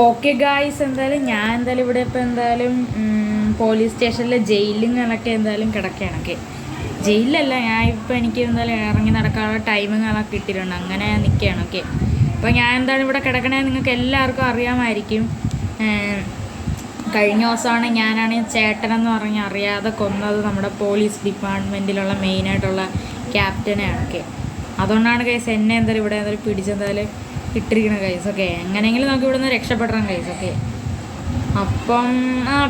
Okay guys, എന്തായാലും ഞാൻ എന്തായാലും ഇവിടെ ഇപ്പോൾ എന്തായാലും പോലീസ് സ്റ്റേഷനിലെ ജയിലിങ്ങളൊക്കെ എന്തായാലും കിടക്കുകയാണൊക്കെ. ജയിലിലല്ല, ഞാൻ ഇപ്പോൾ എനിക്ക് എന്തായാലും ഇറങ്ങി നടക്കാനുള്ള ടൈമിങ്ങളൊക്കെ കിട്ടിയിട്ടുണ്ട്. അങ്ങനെ നിൽക്കുകയാണ്. ഓക്കെ, അപ്പോൾ ഞാൻ എന്തായാലും ഇവിടെ കിടക്കണേ നിങ്ങൾക്ക് എല്ലാവർക്കും അറിയാമായിരിക്കും. കഴിഞ്ഞ ദിവസമാണ് ഞാനാണ് ചേട്ടനെന്ന് പറഞ്ഞ് അറിയാതെ കൊന്നത് നമ്മുടെ പോലീസ് ഡിപ്പാർട്ട്മെൻറ്റിലുള്ള മെയിനായിട്ടുള്ള ക്യാപ്റ്റനെയാണ്. ഓക്കെ, അതുകൊണ്ടാണ് കേസ് എന്നെ എന്തായാലും ഇവിടെ എന്തായാലും പിടിച്ചെന്തായാലും ഇട്ടിരിക്കണം കേസ്. ഓക്കെ, എങ്ങനെയെങ്കിലും നമുക്ക് ഇവിടെ നിന്ന് രക്ഷപ്പെടണം കേസ്. ഓക്കെ, അപ്പം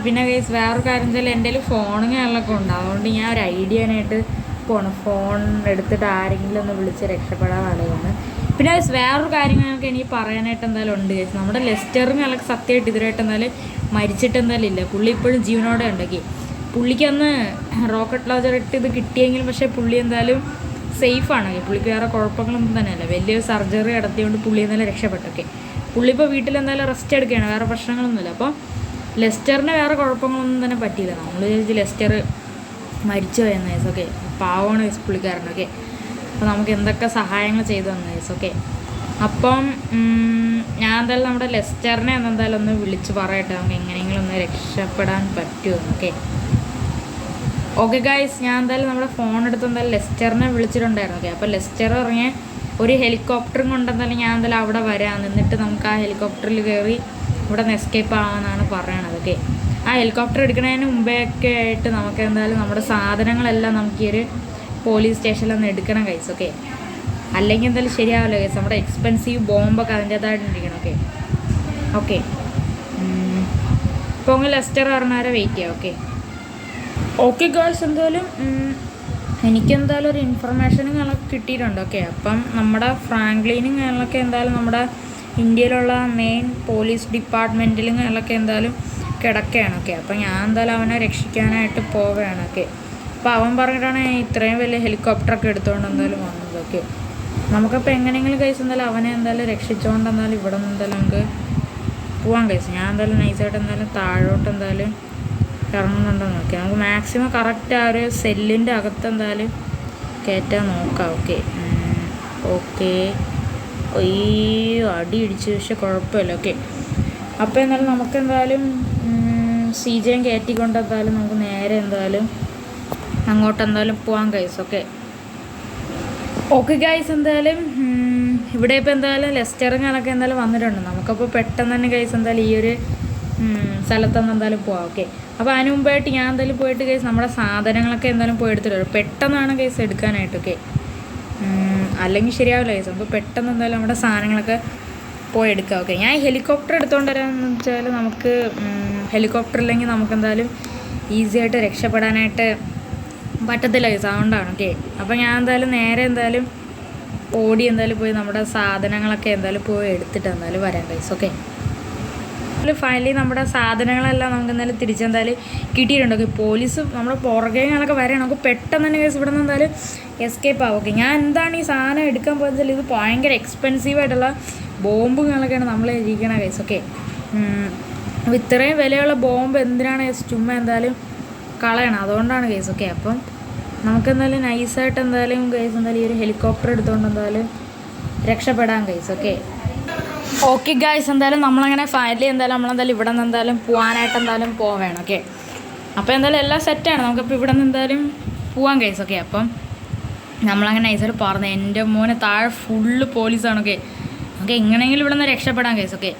പിന്നെ കേസ് വേറൊരു കാര്യം വെച്ചാൽ എൻ്റെ കയ്യിൽ ഫോണുകളൊക്കെ ഉണ്ട്. അതുകൊണ്ട് ഞാൻ ഒരു ഐഡിയനായിട്ട് പോകണം. ഫോൺ എടുത്തിട്ട് ആരെങ്കിലും ഒന്ന് വിളിച്ച് രക്ഷപ്പെടാൻ ആളുകളാണ്. പിന്നെ കേസ് വേറൊരു കാര്യങ്ങളൊക്കെ എനിക്ക് പറയാനായിട്ട് എന്തായാലും ഉണ്ട് കേസ്. നമ്മുടെ ലെസ്റ്ററിനൊക്കെ സത്യമായിട്ട് ഇതിനായിട്ട് എന്തായാലും മരിച്ചിട്ട് എന്തായാലും ഇല്ല. പുള്ളി ഇപ്പോഴും ജീവനോടെ ഉണ്ടെങ്കിൽ പുള്ളിക്കന്ന് റോക്കറ്റ് ലോഞ്ചർ ഇട്ട് ഇത് കിട്ടിയെങ്കിലും പക്ഷേ പുള്ളി എന്തായാലും സേഫാണ്. പുള്ളിക്ക് വേറെ കുഴപ്പങ്ങളൊന്നും തന്നെയല്ല. വലിയൊരു സർജറി നടത്തിയതുകൊണ്ട് പുള്ളി എന്തായാലും രക്ഷപ്പെട്ടൊക്കെ. പുള്ളി ഇപ്പോൾ വീട്ടിൽ എന്തായാലും റെസ്റ്റ് എടുക്കുകയാണ്, വേറെ പ്രശ്നങ്ങളൊന്നുമില്ല. അപ്പോൾ ലെസ്റ്ററിന് വേറെ കുഴപ്പങ്ങളൊന്നും തന്നെ പറ്റിയില്ല. നമ്മൾ വിചാരിച്ച് ലെസ്റ്റർ മരിച്ചു പോയെന്ന് കേസ്. ഓക്കെ, പാവമാണ് കേസ് പുള്ളിക്കാരനൊക്കെ. അപ്പോൾ നമുക്ക് എന്തൊക്കെ സഹായങ്ങൾ ചെയ്തു തന്നു കേസ്. ഓക്കെ, അപ്പം ഞാൻ എന്തായാലും നമ്മുടെ ലെസ്റ്ററിനെ എന്തായാലും ഒന്ന് വിളിച്ച് പറയട്ടെ, നമുക്ക് എങ്ങനെയെങ്കിലും ഒന്ന് രക്ഷപ്പെടാൻ പറ്റുമോ. ഓക്കെ ഓക്കെ ഗായ്സ്, ഞാൻ എന്തായാലും നമ്മുടെ ഫോൺ എടുത്ത് എന്തായാലും ലെസ്റ്ററിനെ വിളിച്ചിട്ടുണ്ടായിരുന്നു. ഓക്കെ, അപ്പോൾ ലെസ്റ്റർ പറഞ്ഞ ഒരു ഹെലികോപ്റ്ററും കൊണ്ടെന്തായാലും ഞാൻ എന്തായാലും അവിടെ വരാം, എന്നിട്ട് നമുക്ക് ആ ഹെലികോപ്റ്ററിൽ കയറി ഇവിടെ നിന്ന് എസ്കേപ്പ് ആവാമെന്നാണ് പറയണത്. ഓക്കെ, ആ ഹെലികോപ്റ്റർ എടുക്കുന്നതിന് മുമ്പേയൊക്കെ ആയിട്ട് നമുക്ക് എന്തായാലും നമ്മുടെ സാധനങ്ങളെല്ലാം നമുക്ക് ഈ ഒരു പോലീസ് സ്റ്റേഷനിൽ ഒന്ന് എടുക്കണം ഗൈസ്. ഓക്കെ, അല്ലെങ്കിൽ എന്തായാലും ശരിയാവില്ല ഗൈസ്. നമ്മുടെ എക്സ്പെൻസീവ് ബോംബൊക്കെ അതിൻ്റേതായിട്ടിരിക്കണം. ഓക്കെ ഓക്കെ ഇപ്പോൾ ഒന്ന് ലെസ്റ്റർ പറഞ്ഞാൽ വെയിറ്റ് ചെയ്യാം. ഓക്കെ ഓക്കെ ഗേൾസ്, എന്തായാലും എനിക്കെന്തായാലും ഒരു ഇൻഫർമേഷനുകളൊക്കെ കിട്ടിയിട്ടുണ്ട്. ഓക്കെ, അപ്പം നമ്മുടെ ഫ്രാങ്ക്ലിനുകളൊക്കെ എന്തായാലും നമ്മുടെ ഇന്ത്യയിലുള്ള മെയിൻ പോലീസ് ഡിപ്പാർട്ട്മെൻറ്റിലുകളൊക്കെ എന്തായാലും കിടക്കുകയാണ്. ഓക്കെ, അപ്പം ഞാൻ എന്തായാലും അവനെ രക്ഷിക്കാനായിട്ട് പോവുകയാണ്. ഓക്കെ, അപ്പോൾ അവൻ പറഞ്ഞിട്ടാണ് ഇത്രയും വലിയ ഹെലികോപ്റ്ററൊക്കെ എടുത്തുകൊണ്ട് എന്തായാലും വന്നത്. ഓക്കെ, നമുക്കപ്പോൾ എങ്ങനെയെങ്കിലും കേസ് എന്തായാലും അവനെ എന്തായാലും രക്ഷിച്ചുകൊണ്ട് എന്തായാലും ഇവിടെ നിന്ന് എന്തായാലും നമുക്ക് പോകാൻ കേസ്. ഞാൻ എന്തായാലും നൈസായിട്ട് എന്തായാലും താഴോട്ട് എന്തായാലും ഇറങ്ങുന്നുണ്ടോ നോക്കി നമുക്ക് മാക്സിമം കറക്റ്റ് ആ ഒരു സെല്ലിൻ്റെ അകത്ത് എന്തായാലും കയറ്റാൻ നോക്കാം. ഓക്കെ ഓക്കെ ഈ അടി ഇടിച്ച് പക്ഷെ കുഴപ്പമില്ല. ഓക്കെ, അപ്പോൾ എന്തായാലും നമുക്ക് എന്തായാലും CJ കയറ്റിക്കൊണ്ട് എന്തായാലും നമുക്ക് നേരെ എന്തായാലും അങ്ങോട്ട് എന്തായാലും പോകാൻ ഗൈസ്. ഓക്കെ ഓക്കെ ഗൈസ്, എന്തായാലും ഇവിടെ ഇപ്പോൾ എന്തായാലും ലെസ്റ്ററിങ്ങളൊക്കെ എന്തായാലും വന്നിട്ടുണ്ട്. നമുക്കപ്പോൾ പെട്ടെന്ന് തന്നെ ഗൈസ് എന്തായാലും ഈ ഒരു സ്ഥലത്തൊന്നും എന്തായാലും പോവാം. ഓക്കെ, അപ്പോൾ അതിന് മുമ്പായിട്ട് ഞാൻ എന്തായാലും പോയിട്ട് കേസ് നമ്മുടെ സാധനങ്ങളൊക്കെ എന്തായാലും പോയി എടുത്തിട്ട് വരും. പെട്ടെന്നാണ് കേസ് എടുക്കാനായിട്ട്. ഓക്കെ, അല്ലെങ്കിൽ ശരിയാവില്ല കേസ്. നമുക്ക് പെട്ടെന്ന് എന്തായാലും നമ്മുടെ സാധനങ്ങളൊക്കെ പോയി എടുക്കാം. ഓക്കെ, ഞാൻ ഹെലികോപ്റ്റർ എടുത്തുകൊണ്ട് വരാമെന്ന് വെച്ചാൽ നമുക്ക് ഹെലികോപ്റ്റർ ഇല്ലെങ്കിൽ നമുക്ക് എന്തായാലും ഈസി ആയിട്ട് രക്ഷപ്പെടാനായിട്ട് പറ്റത്തില്ല കേസ്. അതുകൊണ്ടാണ്. ഓക്കെ, അപ്പോൾ ഞാൻ എന്തായാലും നേരെ എന്തായാലും ഓടി എന്തായാലും പോയി നമ്മുടെ സാധനങ്ങളൊക്കെ എന്തായാലും പോയി എടുത്തിട്ട് എന്തായാലും വരാം കേസ്. ഓക്കെ, ഫൈനലി നമ്മുടെ സാധനങ്ങളെല്ലാം നമുക്ക് എന്തായാലും തിരിച്ചെന്തായാലും കിട്ടിയിട്ടുണ്ട്. ഓക്കെ, പോലീസ് നമ്മുടെ പുറകെങ്ങളൊക്കെ വരെയാണ്. നമുക്ക് പെട്ടെന്ന് തന്നെ കേസ് ഇവിടെ നിന്ന് എന്തായാലും എസ്കേപ്പ് ആവും. ഓക്കെ, ഞാൻ എന്താണ് ഈ സാധനം എടുക്കാൻ പോയതെന്ന് ഇത് ഭയങ്കര എക്സ്പെൻസീവായിട്ടുള്ള ബോംബുകളൊക്കെയാണ് നമ്മൾ ഇരിക്കണ കേസ്. ഓക്കെ, അപ്പോൾ ഇത്രയും വിലയുള്ള ബോംബ് എന്തിനാണ് കേസ് ചുമ്മാ എന്തായാലും കളയണം, അതുകൊണ്ടാണ് കേസ്. ഓക്കെ, അപ്പം നമുക്കെന്തായാലും നൈസായിട്ട് എന്തായാലും കേസ് എന്തായാലും ഈ ഒരു ഹെലികോപ്റ്റർ എടുത്തുകൊണ്ട് എന്തായാലും രക്ഷപ്പെടാൻ കേസ്. ഓക്കെ ഓക്കെ ഗായ്സ്, എന്തായാലും നമ്മളങ്ങനെ ഫൈനലി എന്തായാലും നമ്മളെന്തായാലും ഇവിടെ നിന്ന് എന്തായാലും പോകാനായിട്ട് എന്തായാലും പോവേണം. ഓക്കെ, അപ്പോൾ എന്തായാലും എല്ലാം സെറ്റാണ്. നമുക്കിപ്പോൾ ഇവിടെ നിന്ന് എന്തായാലും പോകാൻ കേസ്. ഓക്കെ, അപ്പം നമ്മളങ്ങനെ നൈസായിട്ട് പറഞ്ഞു എൻ്റെ മോനെ താഴെ ഫുള്ള് പോലീസാണ്. ഓക്കെ, നമുക്ക് എങ്ങനെയെങ്കിലും ഇവിടെ നിന്ന് രക്ഷപ്പെടാൻ കേസ്. ഓക്കെ,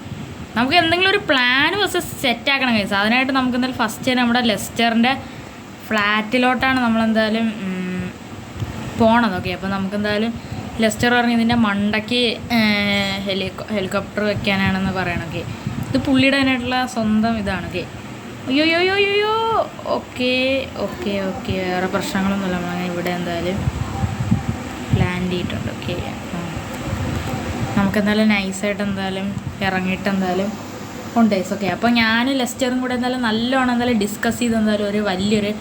നമുക്ക് എന്തെങ്കിലും ഒരു പ്ലാൻ ഫസ്റ്റ് സെറ്റാക്കണം കേസ്. അതിനായിട്ട് നമുക്ക് എന്തായാലും ഫസ്റ്റ് നമ്മുടെ ലെസ്റ്ററിൻ്റെ ഫ്ലാറ്റിലോട്ടാണ് നമ്മളെന്തായാലും പോകണത്. ഓക്കെ, അപ്പോൾ നമുക്കെന്തായാലും ലെസ്റ്റർ പറഞ്ഞ് ഇതിൻ്റെ മണ്ടയ്ക്ക് ഹെലികോപ്റ്റർ വെക്കാനാണെന്ന് പറയണൊക്കെ. ഇത് പുള്ളിയുടെ അതിനായിട്ടുള്ള സ്വന്തം ഇതാണ്. ഓക്കെ, അയ്യോ അയ്യോ അയ്യോ അയ്യോ ഓക്കെ ഓക്കെ ഓക്കെ വേറെ പ്രശ്നങ്ങളൊന്നുമില്ല. നമ്മളങ്ങനെ ഇവിടെ എന്തായാലും ലാൻഡ് ചെയ്തിട്ടുണ്ട്. ഓക്കെ, അപ്പം നമുക്കെന്തായാലും നൈസായിട്ട് എന്തായാലും ഇറങ്ങിയിട്ട് എന്തായാലും ഉണ്ട് കേസ്. ഓക്കെ, അപ്പോൾ ഞാൻ ലെസ്റ്ററും കൂടെ എന്തായാലും നല്ലോണം എന്തായാലും ഡിസ്കസ് ചെയ്ത് എന്തായാലും ഒരു വലിയൊരു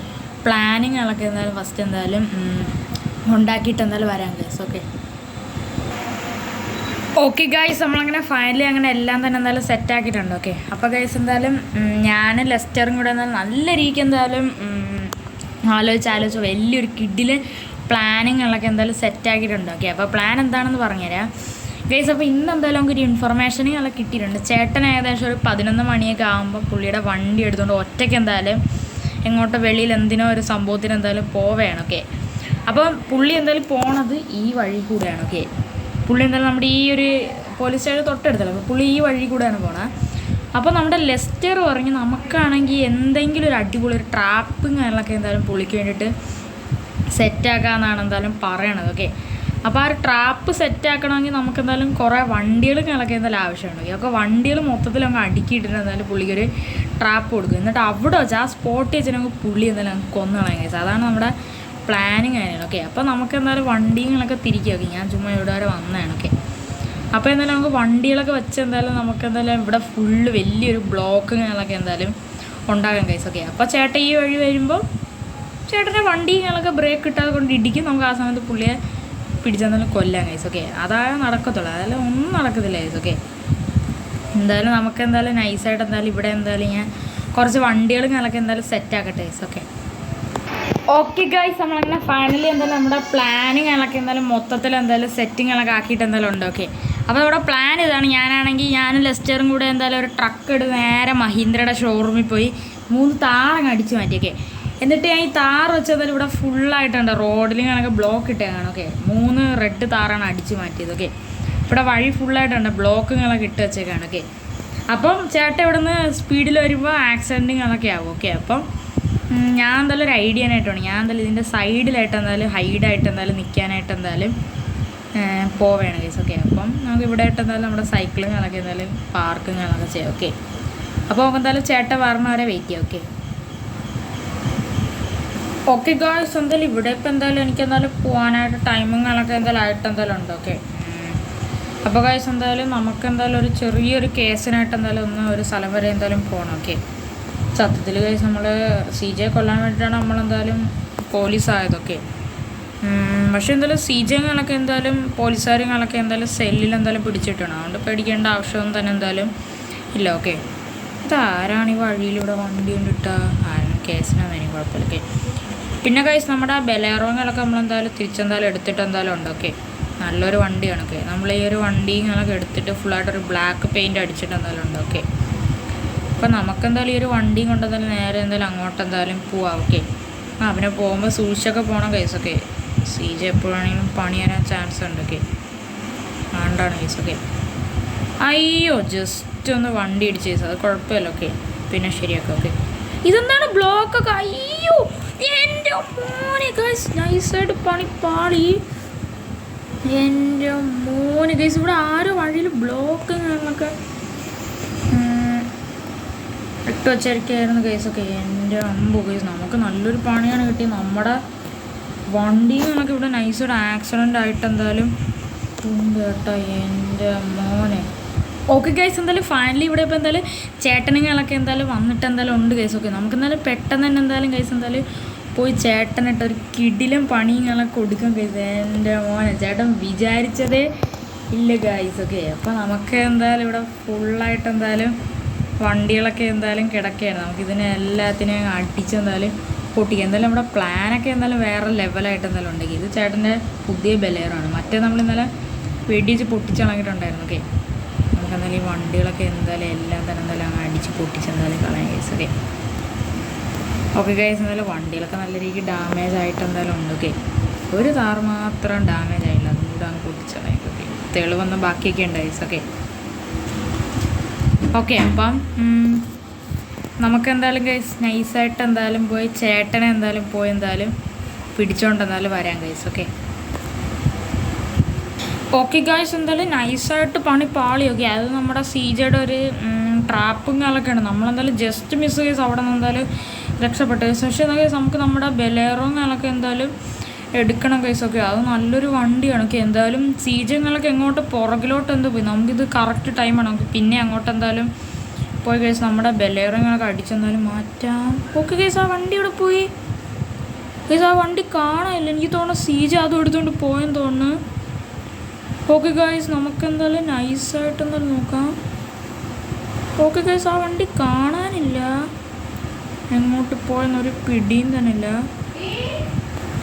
പ്ലാനിങ്ങുകളൊക്കെ എന്തായാലും ഫസ്റ്റ് എന്തായാലും ഉണ്ടാക്കിയിട്ട് എന്തായാലും വരാം കേസ്. ഓക്കെ ഓക്കെ ഗൈസ്, നമ്മളങ്ങനെ ഫൈനലി അങ്ങനെ എല്ലാം തന്നെ എന്തായാലും സെറ്റാക്കിയിട്ടുണ്ട്. ഓക്കെ, അപ്പോൾ ഗൈസ് എന്തായാലും ഞാൻ ലെസ്റ്ററും കൂടെ എന്തായാലും നല്ല രീതിക്ക് എന്തായാലും ആലോചിച്ച് വലിയൊരു കിഡിൽ പ്ലാനിങ്ങുകളൊക്കെ എന്തായാലും സെറ്റാക്കിയിട്ടുണ്ട്. ഓക്കെ, അപ്പോൾ പ്ലാൻ എന്താണെന്ന് പറഞ്ഞുതരാം. ഗൈസ് അപ്പോൾ ഇന്ന് എന്തായാലും നമുക്കൊരു ഇൻഫർമേഷനുകളൊക്കെ കിട്ടിയിട്ടുണ്ട്. ചേട്ടൻ ഏകദേശം ഒരു 11 മണിയൊക്കെ ആകുമ്പോൾ പുള്ളിയുടെ വണ്ടി എടുത്തുകൊണ്ട് ഒറ്റയ്ക്ക് എന്തായാലും എങ്ങോട്ടോ വെളിയിൽ എന്തിനോ ഒരു സംഭവത്തിന് എന്തായാലും പോവുകയാണ്. ഓക്കെ, അപ്പം പുള്ളി എന്തായാലും പോണത് ഈ വഴി കൂടെയാണ്. ഓക്കെ, പുള്ളി എന്തായാലും നമ്മുടെ ഈ ഒരു പോലീസ് സ്റ്റേഷൻ തൊട്ടടുത്തല്ലോ, അപ്പോൾ പുള്ളി ഈ വഴി കൂടെയാണ് പോണത്. അപ്പോൾ നമ്മുടെ ലെസ്റ്റർ പറഞ്ഞ് നമുക്കാണെങ്കിൽ എന്തെങ്കിലും ഒരു അടിപൊളി ഒരു ട്രാപ്പും കാര്യങ്ങളൊക്കെ എന്തായാലും പുള്ളിക്ക് വേണ്ടിയിട്ട് സെറ്റാക്കാമെന്നാണ് എന്തായാലും പറയണത്. ഓക്കെ, അപ്പോൾ ആ ഒരു ട്രാപ്പ് സെറ്റാക്കണമെങ്കിൽ നമുക്ക് എന്തായാലും കുറേ വണ്ടികൾ കണക്കെ എന്തായാലും ആവശ്യമുണ്ട്. ഒക്കെ വണ്ടികൾ മൊത്തത്തിൽ അങ്ങ് അടുക്കിയിട്ടിട്ട് എന്തായാലും പുള്ളിക്കൊരു ട്രാപ്പ് കൊടുക്കും. എന്നിട്ട് അവിടെ വെച്ച് ആ സ്പോട്ട് വെച്ചിട്ട് നമുക്ക് പുള്ളി എന്തായാലും നമുക്ക് കൊന്നു കളയാൻ കഴിയും. അതാണ് നമ്മുടെ പ്ലാനിങ് കാര്യങ്ങൾ. ഓക്കെ, അപ്പോൾ നമുക്ക് എന്തായാലും വണ്ടികളൊക്കെ തിരിക്കുക. ഓക്കെ, ഞാൻ ചുമ്മാ ഇവിടെ വരെ വന്നതാണ്. ഓക്കെ, അപ്പോൾ എന്തായാലും നമുക്ക് വണ്ടികളൊക്കെ വെച്ച് എന്തായാലും നമുക്ക് എന്തായാലും ഇവിടെ ഫുള്ള് വലിയൊരു ബ്ലോക്ക് കാര്യങ്ങളൊക്കെ എന്തായാലും ഉണ്ടാകാൻ കഴിയും. ഓക്കെ, അപ്പോൾ ചേട്ടൻ ഈ വഴി വരുമ്പോൾ ചേട്ടൻ്റെ വണ്ടികളൊക്കെ ബ്രേക്ക് കിട്ടാതെ കൊണ്ട് ഇടിക്കും. നമുക്ക് ആ സമയത്ത് പുള്ളിയെ പിടിച്ചെന്തായാലും കൊല്ലാൻ കഴിയും. ഓക്കെ, അതായത് നടക്കത്തുള്ളൂ, അതെല്ലാം ഒന്നും നടക്കത്തില്ല ഗൈസ്. ഓക്കെ, എന്തായാലും നമുക്ക് എന്തായാലും നൈസായിട്ട് എന്തായാലും ഇവിടെ എന്തായാലും ഞാൻ കുറച്ച് വണ്ടികളും കാര്യങ്ങളൊക്കെ എന്തായാലും സെറ്റാക്കട്ടെ ഗൈസ്. ഓക്കെ ഓക്കെ ഗൈസ്, നമ്മളങ്ങനെ ഫൈനലി എന്തായാലും നമ്മുടെ പ്ലാനിങ് കാര്യങ്ങളൊക്കെ എന്തായാലും മൊത്തത്തിൽ എന്തായാലും സെറ്റിങ്ങളൊക്കെ ആക്കിയിട്ട് എന്തായാലും ഉണ്ട്. ഓക്കെ, അപ്പോൾ നമ്മുടെ പ്ലാൻ ഇതാണ്. ഞാനും ലെസ്റ്ററും കൂടെ എന്തായാലും ഒരു ട്രക്ക് എടുത്ത് നേരെ മഹീന്ദ്രയുടെ ഷോറൂമിൽ പോയി 3 താറങ്ങ് അടിച്ച് മാറ്റിയൊക്കെ. എന്നിട്ട് ഞാൻ ഈ താറ് വെച്ചതായാലും ഇവിടെ ഫുള്ളായിട്ടുണ്ട്, റോഡിൽ കണക്ക് ബ്ലോക്ക് ഇട്ടേക്കാണ്. ഓക്കെ, 3 റെഡ് താറാണ് അടിച്ച് മാറ്റിയത്. ഓക്കെ, ഇവിടെ വഴി ഫുള്ളായിട്ടുണ്ട്, ബ്ലോക്കുകളൊക്കെ ഇട്ട് വെച്ചേക്കാണ്. ഓക്കെ, അപ്പം ചേട്ടൻ ഇവിടെ നിന്ന് സ്പീഡിൽ വരുമ്പോൾ ആക്സിഡൻറ്റുകളൊക്കെ ആവും. ഓക്കെ, അപ്പം ഞാൻ എന്തായാലും ഒരു ഐഡിയനായിട്ടാണ് ഞാൻ എന്തായാലും ഇതിൻ്റെ സൈഡിലായിട്ട് എന്തായാലും ഹൈഡായിട്ട് എന്തായാലും നിൽക്കാനായിട്ട് എന്തായാലും പോവുകയാണ് ഗൈസ്. ഓക്കെ, അപ്പം നമുക്ക് ഇവിടെ ആയിട്ട് എന്തായാലും നമ്മുടെ സൈക്കിളുകളൊക്കെ എന്തായാലും പാർക്കിങ്ങുകളൊക്കെ ചെയ്യാം. ഓക്കെ, അപ്പോൾ നമുക്ക് എന്തായാലും ചേട്ടൻ വരണവരെ വെയിറ്റ് ചെയ്യാം. ഓക്കെ ഓക്കെ ഗായ്സ്, എന്തായാലും ഇവിടെ ഇപ്പോൾ എന്തായാലും എനിക്ക് എന്തായാലും പോകാനായിട്ട് ടൈമിങ്ങുകളൊക്കെ എന്തായാലും ആയിട്ട് എന്തായാലും ഉണ്ട്. ഓക്കെ, അപ്പോൾ ഗായ്സ് എന്തായാലും നമുക്ക് എന്തായാലും ഒരു ചെറിയൊരു കേസിനായിട്ട് എന്തായാലും ഒരു സ്ഥലം വരെ എന്തായാലും പോകണം. ഓക്കെ, സത്യത്തിൽ ഗായ്സ് നമ്മൾ CJ കൊല്ലാൻ വേണ്ടിയിട്ടാണ് നമ്മളെന്തായാലും പോലീസായതൊക്കെ. പക്ഷേ എന്തായാലും CJകളൊക്കെ എന്തായാലും പോലീസുകാരുകളൊക്കെ എന്തായാലും സെല്ലിൽ എന്തായാലും പിടിച്ചിട്ടാണ്, അതുകൊണ്ട് പേടിക്കേണ്ട ആവശ്യമൊന്നും തന്നെ എന്തായാലും ഇല്ല. ഓക്കെ, ഇതാരാണ് ഈ വഴിയിലൂടെ വണ്ടി കൊണ്ടിട്ടാ കേസിനാണ് എനിക്ക് കുഴപ്പമില്ല. ഓക്കെ, പിന്നെ ഗൈസ് നമ്മുടെ ബലേറോങ്ങളൊക്കെ നമ്മളെന്തായാലും തിരിച്ചെന്തായാലും എടുത്തിട്ട് എന്തായാലും ഉണ്ട്. ഓക്കെ, നല്ലൊരു വണ്ടിയാണ്. ഓക്കെ, നമ്മൾ ഈ ഒരു വണ്ടികളൊക്കെ എടുത്തിട്ട് ഫുള്ളായിട്ടൊരു ബ്ലാക്ക് പെയിൻറ്റ് അടിച്ചിട്ട് എന്തായാലും ഉണ്ട്. ഓക്കെ, അപ്പോൾ നമുക്കെന്തായാലും ഈ ഒരു വണ്ടിയും കൊണ്ട് എന്തായാലും നേരെ എന്തായാലും അങ്ങോട്ട് എന്തായാലും പോവാം. ഓക്കെ, പിന്നെ പോകുമ്പോൾ സൂക്ഷിച്ചൊക്കെ പോകണം ഗൈസ്. ഓക്കെ, CJ എപ്പോഴാണെങ്കിലും പണി തരാൻ ചാൻസ് ഉണ്ട്. ഓക്കെ, ആണ്ടാണ് ഗൈസ്. ഓക്കെ, അയ്യോ ജസ്റ്റ് ഒന്ന് വണ്ടി ഇടിച്ച് ഗൈസ്, അത് കുഴപ്പമില്ല. ഓക്കെ, പിന്നെ ശരിയാക്കാം. ഓക്കെ, ഇതെന്താണ് ബ്ലോക്കൊക്കെ? അയ്യോ എൻ്റെ മോനെ ഗൈസ്, നൈസായിട്ട് പണി പാളി. എൻ്റെ മോനെ ഗൈസ്, ഇവിടെ ആരോ വഴിയിൽ ബ്ലോക്ക് ഞങ്ങൾക്ക് ഇട്ട് വെച്ചിരിക്കുകയായിരുന്നു ഗൈസ്. ഒക്കെ എൻ്റെ അമ്പോ ഗൈസ്, നമുക്ക് നല്ലൊരു പണിയാണ് കിട്ടിയത്. നമ്മുടെ വണ്ടികളൊക്കെ ഇവിടെ നൈസായിട്ട് ആക്സിഡൻ്റ് ആയിട്ട് എന്തായാലും ഉണ്ട് കേട്ടോ. എൻ്റെ മോനെ ഓക്കെ ഗൈസ്, എന്തായാലും ഫൈനലി ഇവിടെ ഇപ്പോൾ എന്തായാലും ചേട്ടനുകളൊക്കെ എന്തായാലും വന്നിട്ട് എന്തായാലും ഉണ്ട് ഗൈസ്. ഓക്കെ, നമുക്ക് എന്തായാലും പെട്ടെന്ന് തന്നെ എന്തായാലും ഗൈസ് എന്തായാലും പോയി ചേട്ടനിട്ട് ഒരു കിടിലും പണികളൊക്കെ കൊടുക്കും ഗൈസ്. എൻ്റെ മോനെ ചേട്ടൻ വിചാരിച്ചതേ ഇല്ല ഗൈസ്. ഓക്കെ, അപ്പോൾ നമുക്ക് എന്തായാലും ഇവിടെ ഫുള്ളായിട്ട് എന്തായാലും വണ്ടികളൊക്കെ എന്തായാലും കിടക്കുകയാണ്. നമുക്കിതിനെ എല്ലാത്തിനെയും അടിച്ചെന്തായാലും പൊട്ടിക്കുക. എന്തായാലും നമ്മുടെ പ്ലാനൊക്കെ എന്തായാലും വേറെ ലെവലായിട്ട് എന്തായാലും ഉണ്ടെങ്കിൽ ഇത് ചേട്ടൻ്റെ പുതിയ ബലേറാണ്. മറ്റേ നമ്മൾ ഇന്നലെ വെടിച്ച് പൊട്ടിച്ചിളങ്ങിയിട്ടുണ്ടായിരുന്നു. ഓക്കെ, നമുക്ക് എന്തായാലും ഈ വണ്ടികളൊക്കെ എന്തായാലും എല്ലാം തന്നെ എന്തായാലും അങ്ങ് അടിച്ച് പൊട്ടിച്ചെന്തായാലും കളയാം ഗൈസ്. ഓക്കെ ഓക്കെ ഗൈസ്, എന്തായാലും വണ്ടികളൊക്കെ നല്ല രീതിക്ക് ഡാമേജ് ആയിട്ട് എന്തായാലും ഉണ്ട്. ഓക്കെ, ഒരു താറ് മാത്രം ഡാമേജ് ആയില്ല, അതും കൂടെ അങ്ങ് പൊട്ടിച്ചളയാം. ഓക്കെ, തെളിവൊന്നും ബാക്കിയൊക്കെ ഉണ്ട് ഗൈസ്. ഓക്കെ ഓക്കെ, അപ്പം നമുക്ക് എന്തായാലും ഗൈസ് നൈസായിട്ട് എന്തായാലും പോയി ചേട്ടനെ എന്തായാലും പോയി എന്തായാലും പിടിച്ചോണ്ട് എന്തായാലും വരാം ഗൈസ്. ഓക്കെ ഓക്കെ ഗൈസ്, എന്തായാലും നൈസായിട്ട് പണി പാളി. ഓക്കെ, അത് നമ്മുടെ CJയുടെ ഒരു ട്രാപ്പും കാലൊക്കെയാണ്. നമ്മളെന്തായാലും ജസ്റ്റ് മിസ് ഗൈസ് അവിടെ നിന്ന് എന്തായാലും രക്ഷപ്പെട്ടു ഗൈസ്. പക്ഷേ എന്താ ഗൈസ്, നമുക്ക് നമ്മുടെ ബലേറോ കാലൊക്കെ എന്തായാലും എടുക്കണം ഗൈസ്. ഓക്കെ, അത് നല്ലൊരു വണ്ടിയാണ്. ഓക്കെ, എന്തായാലും CJകളൊക്കെ എങ്ങോട്ട് പുറകിലോട്ട് എന്ത് പോയി, നമുക്കിത് കറക്റ്റ് ടൈമാണ്. നമുക്ക് പിന്നെ അങ്ങോട്ട് എന്തായാലും പോയി ഗൈസ് നമ്മുടെ ബലേറോങ്ങളൊക്കെ അടിച്ചെന്തായാലും മാറ്റാം. ഓക്കെ ഗൈസ്, ആ വണ്ടി ഇവിടെ പോയി ഗൈസ്, ആ വണ്ടി കാണാനില്ല. എനിക്ക് തോന്നുന്നു CJ അതും എടുത്തുകൊണ്ട് പോയെന്ന് തോന്നുന്നു. ഓക്കെ ഗൈസ്, നമുക്ക് എന്തായാലും നൈസായിട്ട് എന്തായാലും നോക്കാം. ഓക്കെ ഗൈസ്, ആ വണ്ടി കാണാനില്ല, എങ്ങോട്ട് പോയെന്നൊരു പിടിയും തന്നെ ഇല്ല.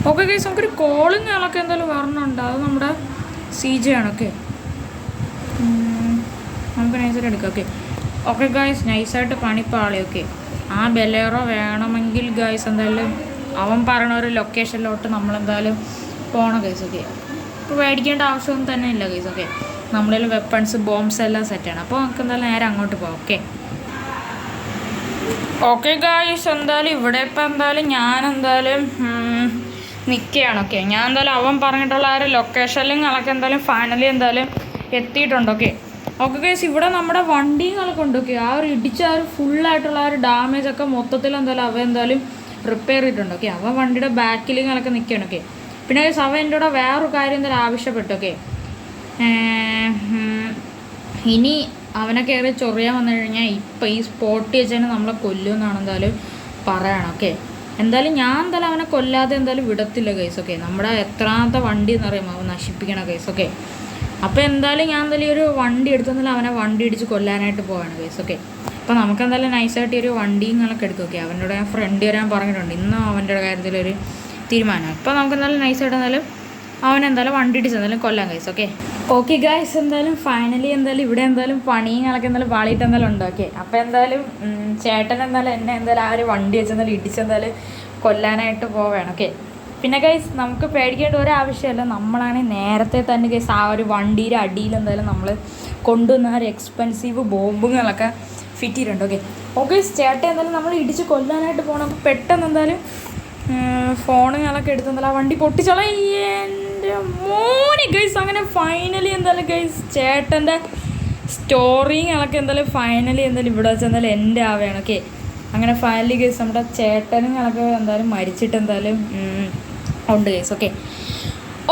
ഓക്കെ ഗൈസ്, നമുക്കൊരു കോളിങ് ആളൊക്കെ എന്തായാലും വരണുണ്ട്, അത് നമ്മുടെ CJ ആണ്. ഓക്കെ നമുക്ക് നൈസായിട്ട് എടുക്കാം. ഓക്കെ ഓക്കെ ഗായ്സ്, നൈസായിട്ട് പണിപ്പാളി. ഓക്കെ ആ ബെലേറോ വേണമെങ്കിൽ ഗായ്സ് എന്തായാലും അവൻ പറയുന്ന ഒരു ലൊക്കേഷനിലോട്ട് നമ്മളെന്തായാലും പോകണം ഗൈസ്. ഓക്കെ ഇപ്പോൾ മേടിക്കേണ്ട ആവശ്യമൊന്നും തന്നെ ഇല്ല ഗൈസ്. ഓക്കെ നമ്മളിൽ വെപ്പൺസ് ബോംബ്സ് എല്ലാം സെറ്റാണ്. അപ്പോൾ നമുക്ക് എന്തായാലും നേരെ അങ്ങോട്ട് പോകാം. ഓക്കെ ഓക്കെ ഗായ്സ്, എന്തായാലും ഇവിടെ ഇപ്പം എന്തായാലും ഞാൻ എന്തായാലും നിൽക്കുകയാണ്. ഓക്കെ ഞാൻ എന്തായാലും അവൻ പറഞ്ഞിട്ടുള്ള ആ ഒരു ലൊക്കേഷനിലൊക്കെ എന്തായാലും ഫൈനലി എന്തായാലും എത്തിയിട്ടുണ്ട്. ഓക്കെ ഓക്കെ ഗൈസ്, ഇവിടെ നമ്മുടെ വണ്ടികളൊക്കെ ഉണ്ട്. ഓക്കെ ആ ഒരു ഇടിച്ച ആ ഒരു ഫുള്ളായിട്ടുള്ള ആ ഒരു ഡാമേജ് ഒക്കെ മൊത്തത്തിൽ എന്തായാലും അവൻ എന്തായാലും റിപ്പയർ ചെയ്തിട്ടുണ്ട്. ഓക്കെ അവൻ വണ്ടിയുടെ ബാക്കിലിങ്ങളൊക്കെ നിൽക്കുകയാണ്. ഓക്കെ പിന്നെ ഗൈസ് അവൻ എൻ്റെ കൂടെ വേറൊരു കാര്യം എന്തായാലും ആവശ്യപ്പെട്ടു. ഓക്കെ ഇനി അവനെ കയറി ചൊറിയാൻ വന്നു കഴിഞ്ഞാൽ ഇപ്പം ഈ സ്പോട്ട് വെച്ചാൽ നമ്മളെ കൊല്ലുമെന്നാണ് എന്തായാലും പറയണം. ഓക്കെ എന്തായാലും ഞാൻ എന്തായാലും അവനെ കൊല്ലാതെ എന്തായാലും വിടത്തില്ല ഗൈസ്. ഓക്കെ നമ്മുടെ എത്രാമത്തെ വണ്ടി എന്ന് പറയുമ്പോൾ അവൻ നശിപ്പിക്കണം ഗൈസ്. ഓക്കെ അപ്പോൾ എന്തായാലും ഞാൻ എന്തായാലും ഈ ഒരു വണ്ടി എടുത്തെന്നാലും അവനെ വണ്ടി ഇടിച്ച് കൊല്ലാനായിട്ട് പോവാണ് ഗൈസ്. ഓക്കെ അപ്പോൾ നമുക്ക് എന്തായാലും നൈസായിട്ട് ഒരു വണ്ടിങ്ങളൊക്കെ എടുക്കും. ഓക്കെ അവനോട് ഞാൻ ഫ്രണ്ട് വരാൻ പറഞ്ഞിട്ടുണ്ട്. ഇന്നും അവൻ്റെ കാര്യത്തിലൊരു തീരുമാനം. ഇപ്പോൾ നമുക്ക് എന്തായാലും നൈസായിട്ട് എന്തായാലും അവനെന്തായാലും വണ്ടി ഇടിച്ച് എന്തായാലും കൊല്ലാൻ ഗൈസ്. ഓക്കെ ഓക്കെ ഗൈസ്, എന്തായാലും ഫൈനലി എന്തായാലും ഇവിടെ എന്തായാലും പണിങ്ങളൊക്കെ എന്തായാലും പാളിയിട്ട് എന്തായാലും ഉണ്ട്. ഓക്കെ അപ്പോൾ എന്തായാലും ചേട്ടൻ എന്തായാലും എന്നെ എന്തായാലും ആ ഒരു വണ്ടി വെച്ച് എന്തായാലും ഇടിച്ചെന്തായാലും കൊല്ലാനായിട്ട് പോവുകയാണ്. ഓക്കെ പിന്നെ ഗൈസ് നമുക്ക് പേടിക്കേണ്ട ഒരാവശ്യമല്ല. നമ്മളാണെങ്കിൽ നേരത്തെ തന്നെ ഗൈസ് ആ ഒരു വണ്ടിയുടെ അടിയിൽ എന്തായാലും നമ്മൾ കൊണ്ടുവന്ന ആ ഒരു എക്സ്പെൻസീവ് ബോംബുകളൊക്കെ ഫിറ്റ് ചെയ്തിട്ടുണ്ട്. ഓക്കെ ഓക്കെ ചേട്ടൻ എന്തായാലും നമ്മൾ ഇടിച്ച് കൊല്ലാനായിട്ട് പോകണം. അപ്പോൾ പെട്ടെന്ന് എന്തായാലും ഫോണുകളൊക്കെ എടുത്ത് എന്തായാലും ആ വണ്ടി പൊട്ടിച്ചോളാം. എൻ്റെ മോനെ ഗൈസ്, അങ്ങനെ ഫൈനലി എന്തായാലും ഗൈസ് ചേട്ടൻ്റെ സ്റ്റോറിങ്ങളൊക്കെ എന്തായാലും ഫൈനലി എന്തായാലും ഇവിടെ വെച്ച് എന്തായാലും എൻ്റെ ആവുകയാണ്. ഓക്കെ അങ്ങനെ ഫൈനലി ഗൈസ് നമ്മുടെ ചേട്ടനുകളൊക്കെ എന്തായാലും മരിച്ചിട്ട് എന്തായാലും ഉണ്ട് ഗൈസ്. ഓക്കെ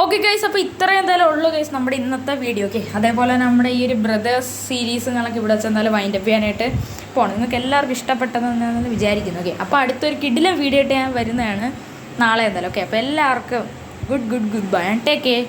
ഓക്കെ ഗൈസ്, അപ്പോൾ ഇത്രയും എന്തായാലും ഉള്ളൂ ഗൈസ് നമ്മുടെ ഇന്നത്തെ വീഡിയോ. ഓക്കെ അതേപോലെ നമ്മുടെ ഈ ഒരു ബ്രദേഴ്സ് സീരീസുകളൊക്കെ ഇവിടെ വെച്ച് എന്തായാലും വൈൻഡപ്പ് ചെയ്യാനായിട്ട് പോകണം. നിങ്ങൾക്ക് എല്ലാവർക്കും ഇഷ്ടപ്പെട്ടതെന്ന് വിചാരിക്കുന്നു. ഓക്കെ അപ്പോൾ അടുത്തൊരു കിടിലൻ വീഡിയോ ആയിട്ട് ഞാൻ വരുന്നതാണ് നാളെ എന്തായാലും. ഓക്കെ അപ്പോൾ എല്ലാവർക്കും good bye and take care.